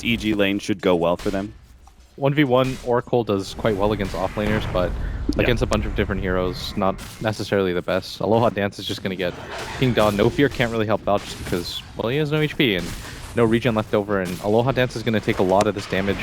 EG lane should go well for them. 1v1, Oracle does quite well against offlaners, but against a bunch of different heroes, not necessarily the best. Aloha Dance is just going to get pinged on. No Fear can't really help out just because, well, he has no HP and no regen left over, and Aloha Dance is going to take a lot of this damage.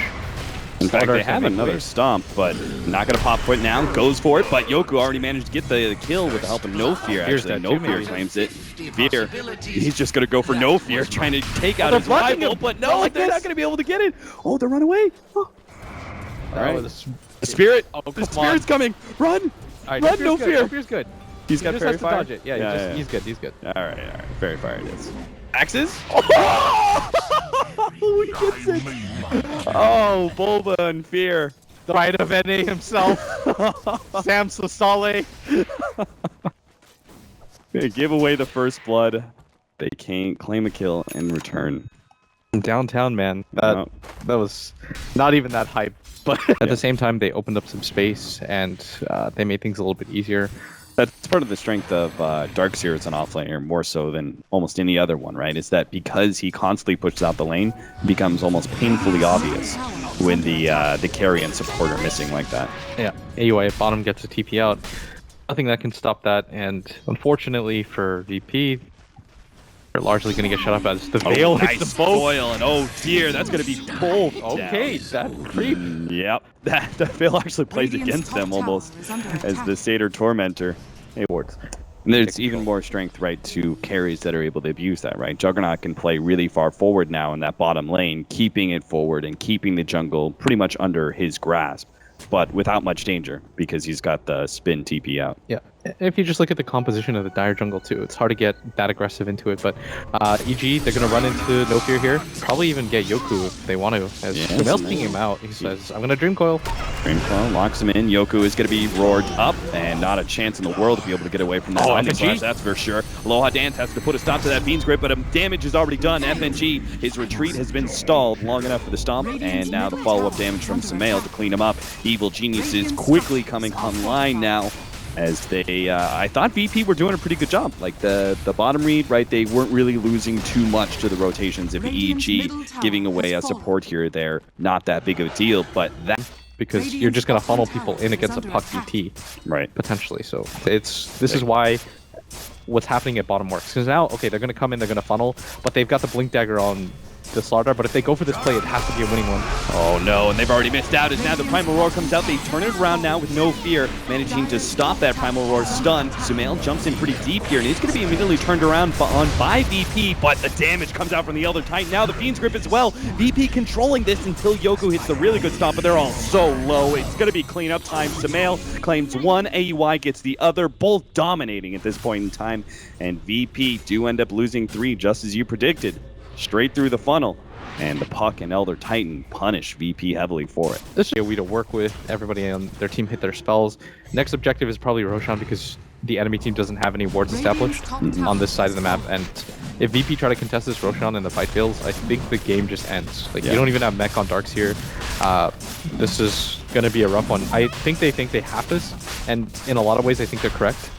In fact, they have another stomp, but not going to pop for it now. Goes for it, but Yoku already managed to get the kill with the help of No Fear. Actually, No Fear claims it. Fear, he's just going to go for No Fear, trying to take out his rival, but no, they're not going to be able to get it. Oh, they're run away. Oh. All right, the Spirit. Oh, the Spirit's coming. Run, run, No Fear. No Fear's good. He's got Fairy Fire. Dodge it. Yeah, he's good. He's good. All right. Fairy Fire it is. Axes. Oh! He gets it. Oh, Bulba and Fear. The Pride of NA himself. Sam Sosale. They give away the first blood. They can't claim a kill in return. Downtown, man. That was not even that hype. But at the same time, they opened up some space and they made things a little bit easier. That's part of the strength of Darkseer as an offlaner, more so than almost any other one, right? Is that because he constantly pushes out the lane, it becomes almost painfully obvious when the carry and support are missing like that. Yeah, AUI at bottom gets a TP out. Nothing that can stop that, and unfortunately for VP, they're largely going to get shut up as the Veil hits the both. Foil, and oh dear, that's going to be both. Okay, that creep. Yep, that Veil actually plays against them almost as the Satyr Tormentor. It works. And there's even more strength, right, to carries that are able to abuse that, right? Juggernaut can play really far forward now in that bottom lane, keeping it forward and keeping the jungle pretty much under his grasp, but without much danger because he's got the spin TP out. Yeah, if you just look at the composition of the Dire jungle too, it's hard to get that aggressive into it, but EG, they're going to run into No Fear here, probably even get Yoku if they want to, as Sumail's pinging him out. He says, I'm going to Dream Coil. Dream Coil locks him in. Yoku is going to be roared up, and not a chance in the world to be able to get away from that. FNG, that's for sure. Aloha Dance has to put a stop to that Fiend's Grip, but damage is already done. FNG, his retreat has been stalled long enough for the stomp, and now the follow-up damage from Sumail to clean him up. Evil Geniuses quickly coming online now, as they, I thought VP were doing a pretty good job. Like the bottom read, right, they weren't really losing too much to the rotations of EG, giving away a support here or there, not that big of a deal, but that... Because you're just going to funnel people in against a puck VT, right? Potentially, so this is why what's happening at bottom works. Because now, okay, they're going to come in, they're going to funnel, but they've got the Blink Dagger on the Slardar, but if they go for this play, it has to be a winning one. Oh no, and they've already missed out as now the Primal Roar comes out. They turn it around now with No Fear, managing to stop that Primal Roar stun. Sumail jumps in pretty deep here, and he's going to be immediately turned around by VP, but the damage comes out from the Elder Titan. Now the Fiend's Grip as well. VP controlling this until Yoku hits the really good stop, but they're all so low. It's going to be cleanup time. Sumail claims one, AUI gets the other, both dominating at this point in time, and VP do end up losing 3, just as you predicted. Straight through the funnel, and the Puck and Elder Titan punish VP heavily for it. This is a way to work with. Everybody on their team hit their spells. Next objective is probably Roshan because the enemy team doesn't have any wards established on this side of the map, and if VP try to contest this Roshan and the fight fails, I think the game just ends. Like, you don't even have mech on Darks here. This is going to be a rough one. I think they have this, and in a lot of ways I think they're correct.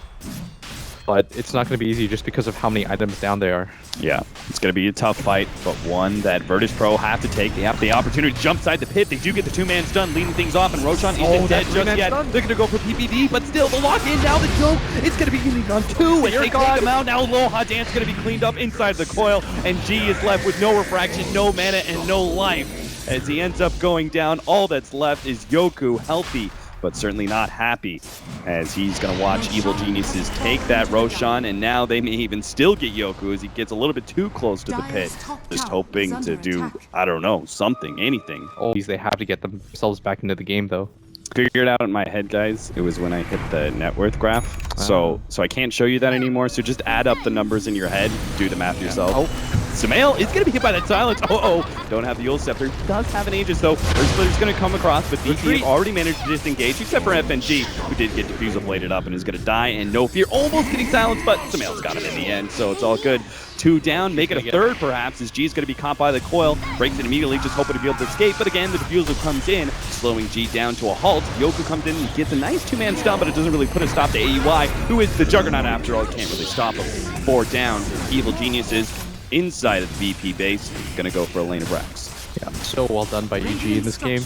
But it's not going to be easy just because of how many items down they are. Yeah, it's going to be a tough fight, but one that Virtus Pro have to take. They have the opportunity to jump side the pit. They do get the 2-man stun, leading things off, and Roshan isn't dead just yet. They're going to go for PPD, but still the lock-in now. The joke, it's going to be unique on 2, and they take him out. Now Aloha Dance is going to be cleaned up inside the coil, and G is left with no refraction, no mana, and no life. As he ends up going down, all that's left is Yoku, healthy, but certainly not happy, as he's going to watch Evil Geniuses take that Roshan, and now they may even still get Yoku as he gets a little bit too close to the pit, just hoping to do, I don't know, something, anything. Oh, they have to get themselves back into the game, though. Figured out in my head, guys, it was when I hit the net worth graph, so I can't show you that anymore, so just add up the numbers in your head, do the math yourself. Oh. Sumail is going to be hit by that silence. Don't have the Ult Scepter. Does have an Aegis, though. Earth Splitter's going to come across, but VP have already managed to disengage, except for FNG, who did get Diffusal bladed up and is going to die, and No Fear almost getting silenced, but Sumail's got him in the end, so it's all good. 2 down, make it a third perhaps, as G is going to be caught by the coil, breaks it immediately, just hoping to be able to escape, but again, the Diffusal comes in, slowing G down to a halt. Yoku comes in and gets a nice 2-man stun, but it doesn't really put a stop to AUI, who is the Juggernaut after all, can't really stop him. 4 down, Evil Geniuses inside of the VP base, gonna go for a lane of Rex. Yeah, so well done by EG in this game.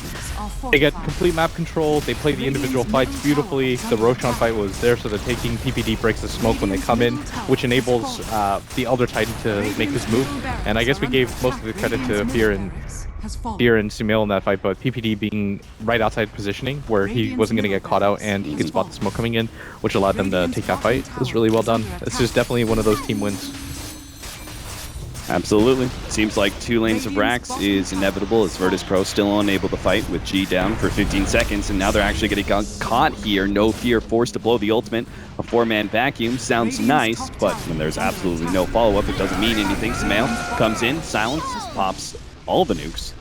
They get complete map control, they play the individual fights beautifully. The Roshan fight was there, so they're taking PPD breaks the smoke when they come in, which enables the Elder Titan to make this move. And I guess we gave most of the credit to Fear and Sumail in that fight, but PPD being right outside positioning, where he wasn't going to get caught out and he could spot the smoke coming in, which allowed them to take that fight. It was really well done. This is definitely one of those team wins. Absolutely. Seems like 2 lanes of racks is inevitable as Virtus Pro still unable to fight with G down for 15 seconds, and now they're actually getting caught here. No Fear forced to blow the ultimate. A 4-man vacuum sounds nice, but when there's absolutely no follow-up, it doesn't mean anything. Sumail comes in, silence, pops all the nukes.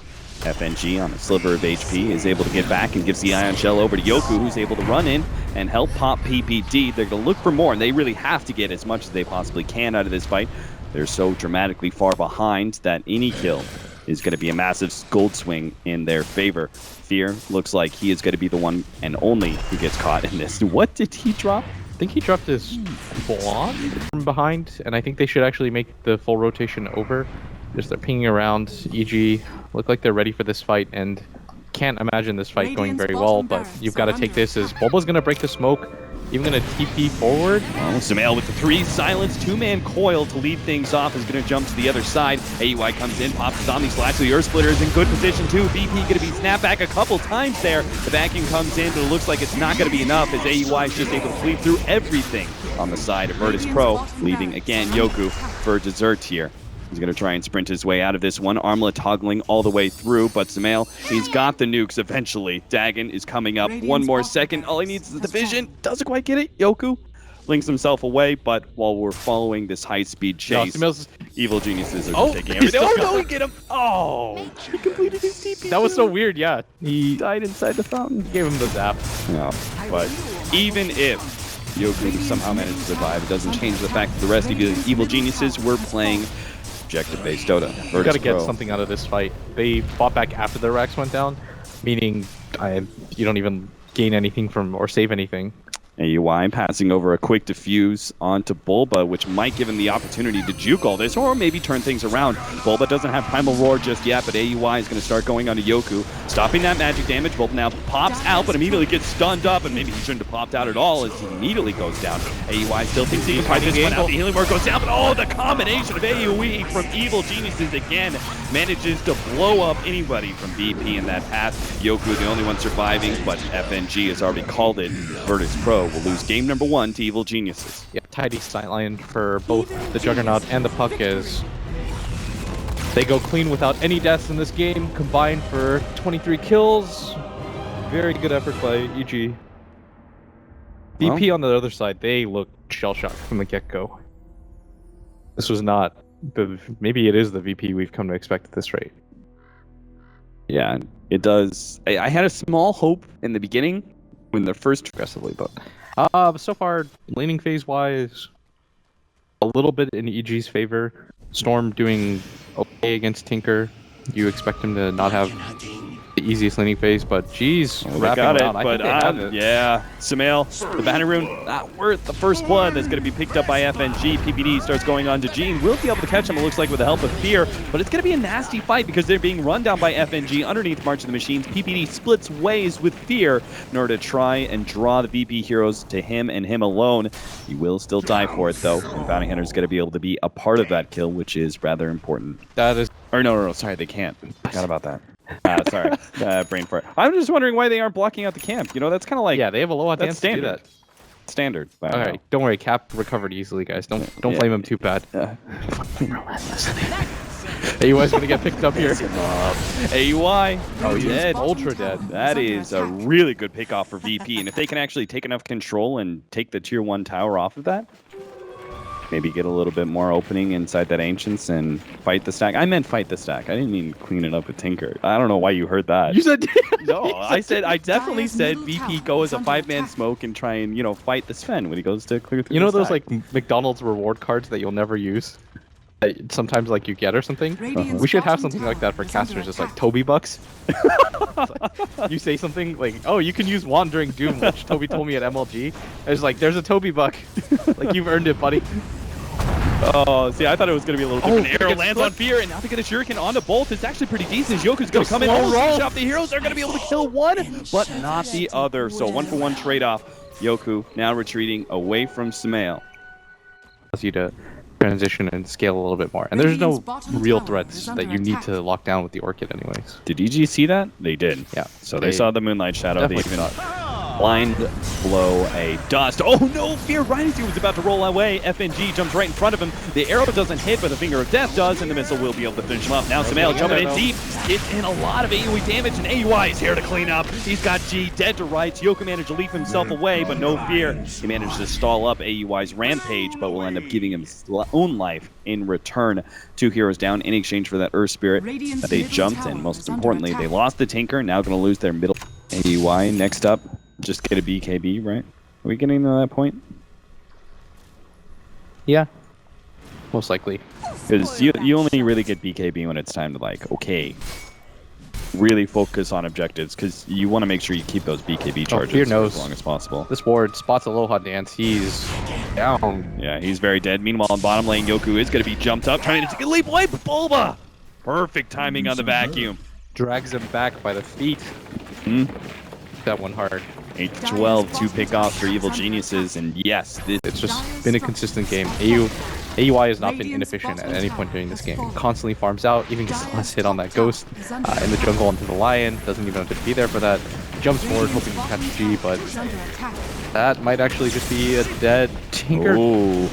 FNG on a sliver of HP is able to get back and gives the Ion Shell over to Yoku, who's able to run in and help pop PPD. They're going to look for more, and they really have to get as much as they possibly can out of this fight. They're so dramatically far behind that any kill is going to be a massive gold swing in their favor. Fear looks like he is going to be the one and only who gets caught in this. What did he drop? I think he dropped his blonde from behind, and I think they should actually make the full rotation over. Just they're pinging around. EG look like they're ready for this fight, and can't imagine this fight going very well, but you've got to take this as Bulba's going to break the smoke. Even going to TP forward. Oh, Sumail with the 3 silence, 2-man coil to lead things off is going to jump to the other side. AUI comes in, pops the Zombie Slash. The Earth Splitter is in good position too. BP going to be snapped back a couple times there. The vacuum comes in, but it looks like it's not going to be enough as AUI is just able to sleep through everything on the side of Virtus Pro, leaving again Yoku for dessert here. He's going to try and sprint his way out of this one. Armlet toggling all the way through, but Sumail, he's got the nukes eventually. Dagon is coming up. 1 more second. All he needs is the vision. Doesn't quite get it. Yoku links himself away, but while we're following this high-speed chase, evil geniuses are taking everything. Oh, no, he get him. Oh, he completed his TP. That was so weird, yeah. He died inside the fountain. He gave him the zap. No, but even if Yoku somehow managed to survive, it doesn't change the fact that the rest of the evil geniuses were playing objective-based Dota. You gotta get something out of this fight. They fought back after their racks went down, meaning you don't even gain anything from or save anything. AUI passing over a quick diffuse onto Bulba, which might give him the opportunity to juke all this, or maybe turn things around. Bulba doesn't have Primal Roar just yet, but AUI is going to start going onto Yoku, stopping that magic damage. Bulba now pops out, but immediately gets stunned up, and maybe he shouldn't have popped out at all as he immediately goes down. AUI still thinks he can fight this one out. The healing ward goes down, but oh, the combination of AoE from Evil Geniuses again manages to blow up anybody from BP in that path. Yoku, the only one surviving, but FNG has already called it. Virtus Pro will lose game number 1 to Evil Geniuses. Yeah, tidy sightline for both the Juggernaut and the Puck as they go clean without any deaths in this game, combined for 23 kills. Very good effort by EG. BP on the other side, they look shell-shocked from the get-go. This was not the... Maybe it is the VP we've come to expect at this rate. Yeah, it does. I had a small hope in the beginning when they're first aggressively, but so far, laning phase-wise, a little bit in EG's favor. Storm doing okay against Tinker. You expect him to not have the easiest laning phase, but geez, wrapping around. Yeah, Sumail, the Banner Rune, not worth the first blood. That's going to be picked up by FNG. PPD starts going on to Gene. We'll be able to catch him, it looks like, with the help of Fear, but it's going to be a nasty fight because they're being run down by FNG underneath March of the Machines. PPD splits ways with Fear in order to try and draw the VP heroes to him and him alone. He will still die for it, though, and Bounty Hunter is going to be able to be a part of that kill, which is rather important. That is... Or no, sorry, they can't. Forgot about that. Sorry, brain fart. I'm just wondering why they aren't blocking out the camp. You know, that's kind of like... Yeah, they have a low chance to do that. Standard. All right, don't worry. Cap recovered easily, guys. Don't blame him too bad. AUI's gonna get picked up here. AUI. Oh, he's dead. Ultra dead. That is a really good pickoff for VP, and if they can actually take enough control and take the tier 1 tower off of that, maybe get a little bit more opening inside that Ancients and fight the stack. I meant fight the stack. I didn't mean clean it up with Tinker. I don't know why you heard that. You said... No, I definitely said VP go as a 5-man smoke and try and, fight the Sven when he goes to clear through You know the those, stack. like, McDonald's reward cards that you'll never use? That sometimes, like, you get or something? We should have something like that for casters, just like Toby Bucks. Like, you say something like, oh, you can use Wand during Doom, which Toby told me at MLG. It's like, there's a Toby Buck. Like, you've earned it, buddy. Oh, see, I thought it was going to be a little different. Arrow lands on Fear, and now they get a shuriken onto both. It's actually pretty decent. Yoku's going to come in, almost finish off. The heroes are going to be able to kill one, but not the other. So 1-for-1 trade-off. Yoku now retreating away from Sumail. Allows you to transition and scale a little bit more. And there's no real threats that you need to lock down with the Orchid anyways. Did EG see that? They did. Yeah. So they saw the Moonlight Shadow. They even saw blind blow a dust. Oh no, Fear right as he was about to roll away. FNG jumps right in front of him. The arrow doesn't hit, but the Finger of Death does, and the missile will be able to finish him up. Now Sumail jumping in deep. It's in a lot of AoE damage, and AUI is here to clean up. He's got G dead to rights. Yoku managed to leap himself away, but no Fear. He managed to stall up AUI's rampage, but will end up giving him his own life in return. 2 heroes down in exchange for that Earth Spirit that they jumped, and most importantly, they lost the Tinker, now going to lose their middle. AUI next up. Just get a BKB, right? Are we getting to that point? Yeah. Most likely. Because you only really get BKB when it's time to, like, okay, really focus on objectives, because you want to make sure you keep those BKB charges Fear knows as long as possible. This ward spots Aloha Dance. He's down. Yeah, he's very dead. Meanwhile, in bottom lane, Yoku is going to be jumped up, trying to take a leap away, but Bulba! Perfect timing on the vacuum. Drags him back by the feet. That one hard. 8-12, 2 pickoffs for Evil Geniuses, and yes, it's just been a consistent game. AUI has not been inefficient at any point during this game. Constantly farms out, even gets the last hit on that Ghost in the jungle onto the Lion. Doesn't even have to be there for that. Jumps forward, hoping to catch G, but that might actually just be a dead Tinker. Ooh.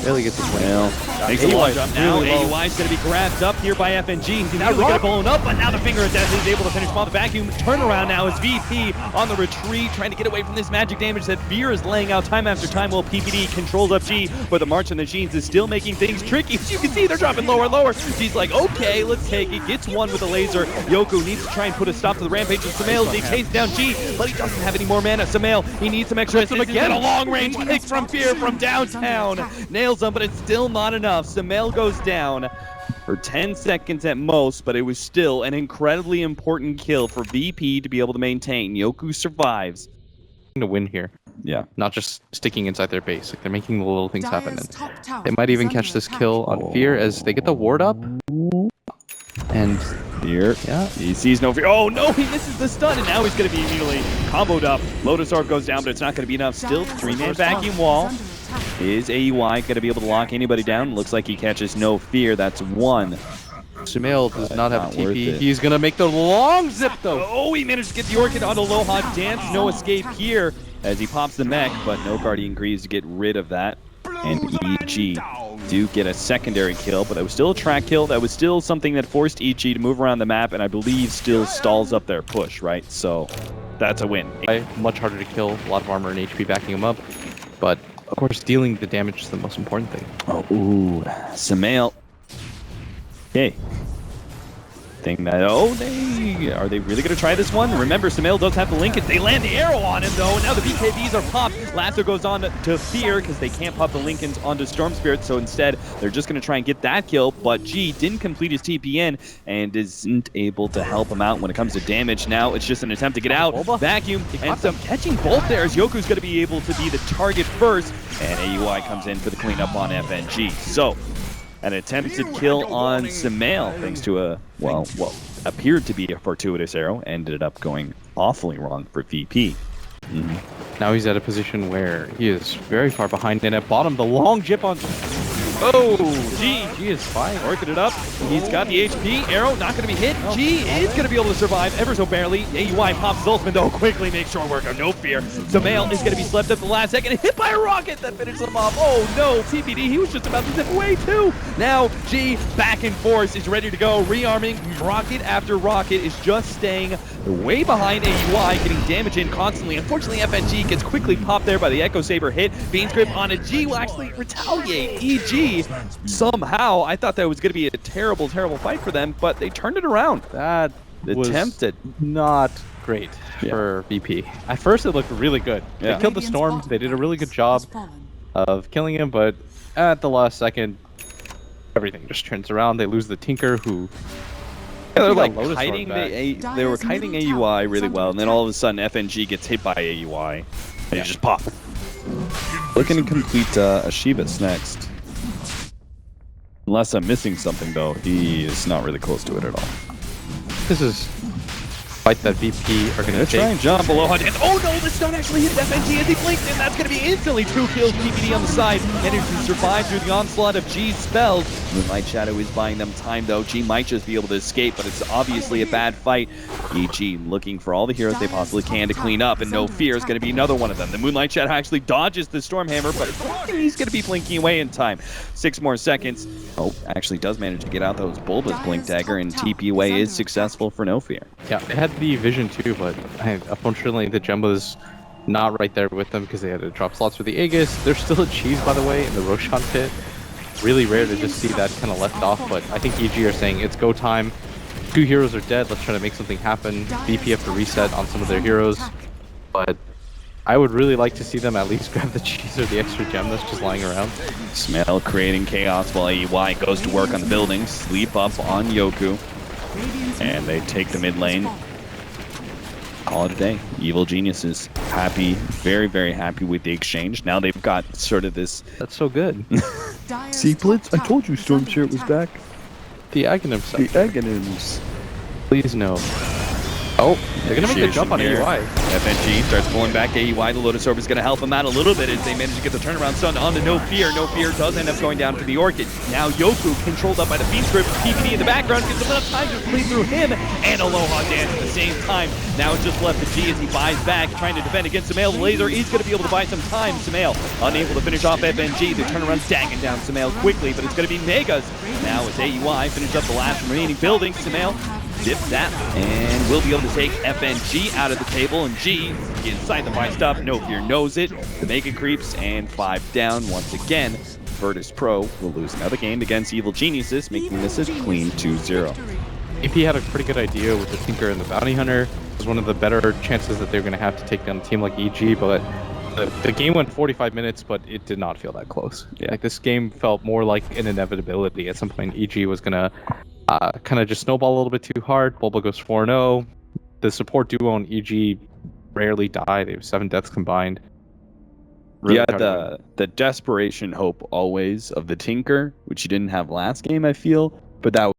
Really gets his win. Makes a long jump now. AUI is going to be grabbed up here by FNG. He's now going to blown up, but now the Finger of Death is able to finish him off. The vacuum turnaround now is VP on the retreat, trying to get away from this magic damage that Fear is laying out time after time while PPD controls up G, but the March of the Machines is still making things tricky. As you can see, they're dropping lower and lower. G's like, okay, let's take it. Gets one with a laser. Yoku needs to try and put a stop to the rampage of Sumail. He chases down G, but he doesn't have any more mana. Sumail, he needs some extra assist. Again, a long-range kick from Fear from downtown. Nails him, but it's still not enough. Sumail goes down for 10 seconds at most, but it was still an incredibly important kill for VP to be able to maintain. Yoku survives. To win here. Yeah. Not just sticking inside their base. Like, they're making the little things happen. And they might even catch this kill on Fear as they get the ward up. And Fear, yeah, he sees no Fear. Oh no, he misses the stun, and now he's going to be immediately comboed up. Lotus Orb goes down, but it's not going to be enough. Still, 3-man vacuum wall. Is AUI going to be able to lock anybody down? Looks like he catches no Fear. That's 1. Sumail does not have a TP. He's going to make the long zip, though. Oh, he managed to get the Orchid onto Aloha Dance. No escape here as he pops the mech, but no Guardian Greaves to get rid of that. And EG do get a secondary kill, but that was still a track kill. That was still something that forced EG to move around the map, and I believe still stalls up their push, right? So that's a win. Much harder to kill. A lot of armor and HP backing him up. But, of course, dealing the damage is the most important thing. Oh, ooh. Sumail. Okay. Are they really going to try this one? Remember, Sumail does have the Linkens. They land the arrow on him, though, and now the BKBs are popped. Lasser goes on to Fear because they can't pop the Linkens onto Storm Spirit, so instead, they're just going to try and get that kill, but G didn't complete his TPN and isn't able to help him out when it comes to damage. Now, it's just an attempt to get out. Vacuum, and some catching bolt there as Yoku's going to be able to be the target first, and AUI comes in for the cleanup on FNG. So, an attempted kill on Sumail, thanks to a, well, appeared to be a fortuitous arrow, ended up going awfully wrong for VP. Now he's at a position where he is very far behind, and at bottom, the long jip on... Oh, G is fine. Working it up. He's got the HP. Arrow not going to be hit. G is going to be able to survive ever so barely. AUI pops his ultimate, though. Quickly makes short work of no Fear. Sumail is going to be slept at the last second and hit by a rocket that finishes him off. Oh, no. PPD, he was just about to zip away, too. Now, G, back in force, is ready to go. Rearming. Rocket after rocket is just staying way behind AUI, getting damage in constantly. Unfortunately, FNG gets quickly popped there by the Echo Saber hit. Bean's Grip on a G will actually retaliate. EG, somehow, I thought that was going to be a terrible, terrible fight for them, but they turned it around. That was attempted. Not great for VP. At first, it looked really good. Yeah. They killed the Storm. They did a really good job of killing him, but at the last second, everything just turns around. They lose the Tinker, who... Yeah, they're like kiting they were kiting AUI really well, and then all of a sudden FNG gets hit by AUI, and you just pop. Looking to complete Ashibas next. Unless I'm missing something, though, he is not really close to it at all. This is fight that VP are going to try and jump below 100. Oh no, the stone actually hit FNG as he blinked, and that's going to be instantly 2 kills. TPD on the side, managed to survive through the onslaught of G's spells. Moonlight Shadow is buying them time though. G might just be able to escape, but it's obviously a bad fight. EG looking for all the heroes they possibly can to clean up, and No Fear is going to be another one of them. The Moonlight Shadow actually dodges the Stormhammer, but he's going to be blinking away in time. 6 more seconds. Oh, actually does manage to get out those Bulba's Blink Dagger, and TP away is successful for No Fear. Yeah, they had the vision too, but unfortunately the gem was not right there with them because they had to drop slots for the Aegis. There's still a cheese, by the way, in the Roshan pit. Really rare to just see that kind of left off, but I think EG are saying it's go time. 2 heroes are dead, let's try to make something happen. VP have to reset on some of their heroes, but I would really like to see them at least grab the cheese or the extra gem that's just lying around. Smell creating chaos while AEY goes to work on the building. Sleep up on Yoku. And they take the mid lane. Call it a day. Evil Geniuses happy, very, very happy with the exchange. Now they've got sort of this... That's so good. See, Blitz? I told you Storm Chariot was back. The Aghanims. The Aghanims. Please no. Oh, they're going to make the jump on AEY. FNG starts pulling back AEY. The Lotus Orb is going to help them out a little bit as they manage to get the turnaround stun on the No Fear. No Fear does end up going down for the Orchid. Now Yoku, controlled up by the Fiend Script. PPD in the background gives them enough time to play through him and Aloha Dance at the same time. Now it's just left to G as he buys back, trying to defend against Sumail. The laser is going to be able to buy some time. Sumail unable to finish off FNG. The turnaround dagging down Sumail quickly, but it's going to be Megas. Now as AEY finish up the last remaining building, Sumail dip that and we'll be able to take FNG out of the table, and G inside the buy stop. No Fear knows it. The Mega creeps and 5 down once again. Virtus Pro will lose another game against Evil Geniuses, making this a clean 2-0. EP had a pretty good idea with the Tinker and the Bounty Hunter. It was one of the better chances that they're going to have to take down a team like EG, but the game went 45 minutes, but it did not feel that close. Yeah. Like, this game felt more like an inevitability. At some point, EG was going to kind of just snowball a little bit too hard. Bulba goes 4-0. The support duo on EG rarely die. They have 7 deaths combined. Really the desperation hope always of the Tinker, which you didn't have last game, I feel, but that